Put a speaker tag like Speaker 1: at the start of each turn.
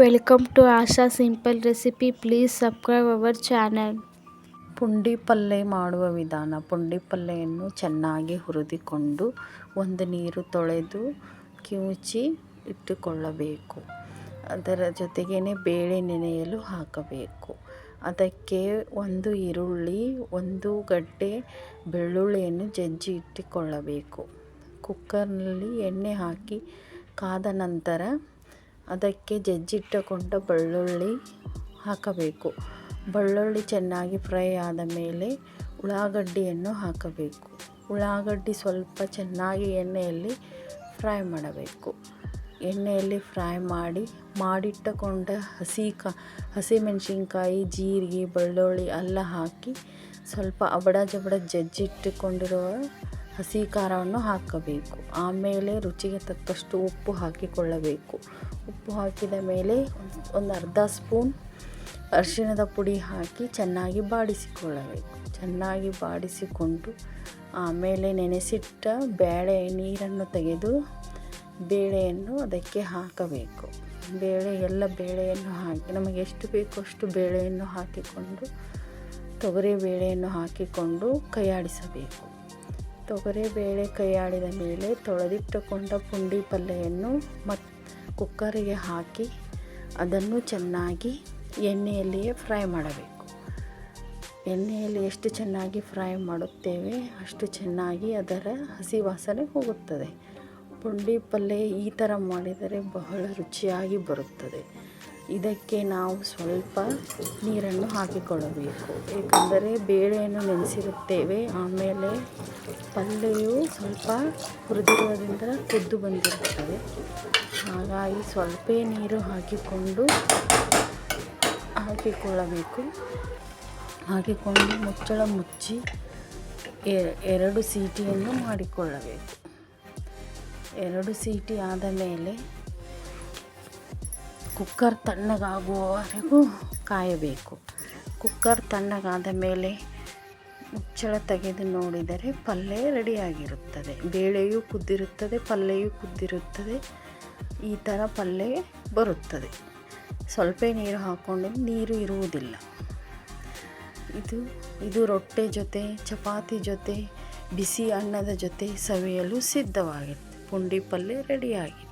Speaker 1: Welcome to Asha Simple Recipe. Please subscribe our channel.
Speaker 2: ಪುಂಡಿ ಪಲ್ಯ ಮಾಡುವ ವಿಧಾನ. ಪುಂಡಿ ಪಲ್ಯವನ್ನು ಚೆನ್ನಾಗಿ ಹುರಿದುಕೊಂಡು ಒಂದು ನೀರು ತೊಳೆದು ಕಿವುಚಿ ಇಟ್ಟುಕೊಳ್ಳಬೇಕು. ಅದರ ಜೊತೆಗೇ ಬೇಳೆ ನೆನೆಯಲು ಹಾಕಬೇಕು. ಅದಕ್ಕೆ ಒಂದು ಈರುಳ್ಳಿ, ಒಂದು ಗಡ್ಡೆ ಬೆಳ್ಳುಳ್ಳಿಯನ್ನು ಜಜ್ಜಿ ಇಟ್ಟುಕೊಳ್ಳಬೇಕು. ಕುಕ್ಕರ್ನಲ್ಲಿ ಎಣ್ಣೆ ಹಾಕಿ ಕಾದ ನಂತರ ಅದಕ್ಕೆ ಜಜ್ಜಿಟ್ಟುಕೊಂಡ ಬೆಳ್ಳುಳ್ಳಿ ಹಾಕಬೇಕು. ಬೆಳ್ಳುಳ್ಳಿ ಚೆನ್ನಾಗಿ ಫ್ರೈ ಆದ ಮೇಲೆ ಉಳ್ಳಾಗಡ್ಡಿಯನ್ನು ಹಾಕಬೇಕು. ಉಳ್ಳಾಗಡ್ಡಿ ಸ್ವಲ್ಪ ಚೆನ್ನಾಗಿ ಎಣ್ಣೆಯಲ್ಲಿ ಫ್ರೈ ಮಾಡಬೇಕು. ಎಣ್ಣೆಯಲ್ಲಿ ಫ್ರೈ ಮಾಡಿಟ್ಟುಕೊಂಡ ಹಸಿಮೆಣಸಿನ್ಕಾಯಿ, ಜೀರಿಗೆ, ಬೆಳ್ಳುಳ್ಳಿ ಎಲ್ಲ ಹಾಕಿ ಸ್ವಲ್ಪ ಅಬಡ ಜಬಡ ಜಜ್ಜಿಟ್ಟುಕೊಂಡಿರುವ ಹಸಿ ಖಾರವನ್ನು ಹಾಕಬೇಕು. ಆಮೇಲೆ ರುಚಿಗೆ ತಕ್ಕಷ್ಟು ಉಪ್ಪು ಹಾಕಿಕೊಳ್ಳಬೇಕು. ಉಪ್ಪು ಹಾಕಿದ ಮೇಲೆ ಒಂದು ಅರ್ಧ ಸ್ಪೂನ್ ಅರಿಶಿಣದ ಪುಡಿ ಹಾಕಿ ಚೆನ್ನಾಗಿ ಬಾಡಿಸಿಕೊಳ್ಳಬೇಕು. ಚೆನ್ನಾಗಿ ಬಾಡಿಸಿಕೊಂಡು ಆಮೇಲೆ ನೆನೆಸಿಟ್ಟ ನೀರನ್ನು ತೆಗೆದು ಬೇಳೆಯನ್ನು ಅದಕ್ಕೆ ಹಾಕಬೇಕು. ಬೇಳೆಯನ್ನು ಹಾಕಿ ನಮಗೆ ಎಷ್ಟು ಬೇಕೋ ಅಷ್ಟು ಬೇಳೆಯನ್ನು ಹಾಕಿಕೊಂಡು ತೊಗರಿಬೇಳೆಯನ್ನು ಹಾಕಿಕೊಂಡು ಕೈಯಾಡಿಸಬೇಕು. ತೊಗರಿಬೇಳೆ ಕೈಯಾಡಿದ ಮೇಲೆ ತೊಳೆದಿಟ್ಟುಕೊಂಡ ಪುಂಡಿ ಪಲ್ಯವನ್ನು ಕುಕ್ಕರಿಗೆ ಹಾಕಿ ಅದನ್ನು ಚೆನ್ನಾಗಿ ಎಣ್ಣೆಯಲ್ಲಿಯೇ ಫ್ರೈ ಮಾಡಬೇಕು. ಎಣ್ಣೆಯಲ್ಲಿ ಎಷ್ಟು ಚೆನ್ನಾಗಿ ಫ್ರೈ ಮಾಡುತ್ತೇವೆ ಅಷ್ಟು ಚೆನ್ನಾಗಿ ಅದರ ಹಸಿ ವಾಸನೆ ಹೋಗುತ್ತದೆ. ಪುಂಡಿ ಪಲ್ಯ ಈ ಥರ ಮಾಡಿದರೆ ಬಹಳ ರುಚಿಯಾಗಿ ಬರುತ್ತದೆ. ಇದಕ್ಕೆ ನಾವು ಸ್ವಲ್ಪ ನೀರನ್ನು ಹಾಕಿಕೊಳ್ಳಬೇಕು. ಏಕೆಂದರೆ ಬೇಳೆಯನ್ನು ನೆನೆಸಿರುತ್ತೇವೆ. ಆಮೇಲೆ ಪಲ್ಯವು ಸ್ವಲ್ಪ ಹುರಿದಿರುವುದರಿಂದ ಕುದ್ದು ಬಂದಿರುತ್ತದೆ. ಹಾಗಾಗಿ ಸ್ವಲ್ಪ ನೀರು ಹಾಕಿಕೊಳ್ಳಬೇಕು. ಹಾಕಿಕೊಂಡು ಮುಚ್ಚಳ ಮುಚ್ಚಿ 2 ಸೀಟಿಯನ್ನು ಮಾಡಿಕೊಳ್ಳಬೇಕು. 2 ಸೀಟಿ ಆದ ಮೇಲೆ ಕುಕ್ಕರ್ ತಣ್ಣಗಾಗುವವರೆಗೂ ಕಾಯಬೇಕು. ಕುಕ್ಕರ್ ತಣ್ಣಗಾದ ಮೇಲೆ ಮುಚ್ಚಳ ತೆಗೆದು ನೋಡಿದರೆ ಪಲ್ಯ ರೆಡಿಯಾಗಿರುತ್ತದೆ. ಬೇಳೆಯೂ ಕುದ್ದಿರುತ್ತದೆ, ಪಲ್ಯಯೂ ಕುದ್ದಿರುತ್ತದೆ. ಈ ಥರ ಪಲ್ಯ ಬರುತ್ತದೆ. ಸ್ವಲ್ಪ ನೀರು ಹಾಕ್ಕೊಂಡು ನೀರು ಇರುವುದಿಲ್ಲ. ಇದು ರೊಟ್ಟೆ ಜೊತೆ, ಚಪಾತಿ ಜೊತೆ, ಬಿಸಿ ಅನ್ನದ ಜೊತೆ ಸವಿಯಲು ಸಿದ್ಧವಾಗಿದೆ. ಪುಂಡಿ ಪಲ್ಯ ರೆಡಿಯಾಗಿದೆ.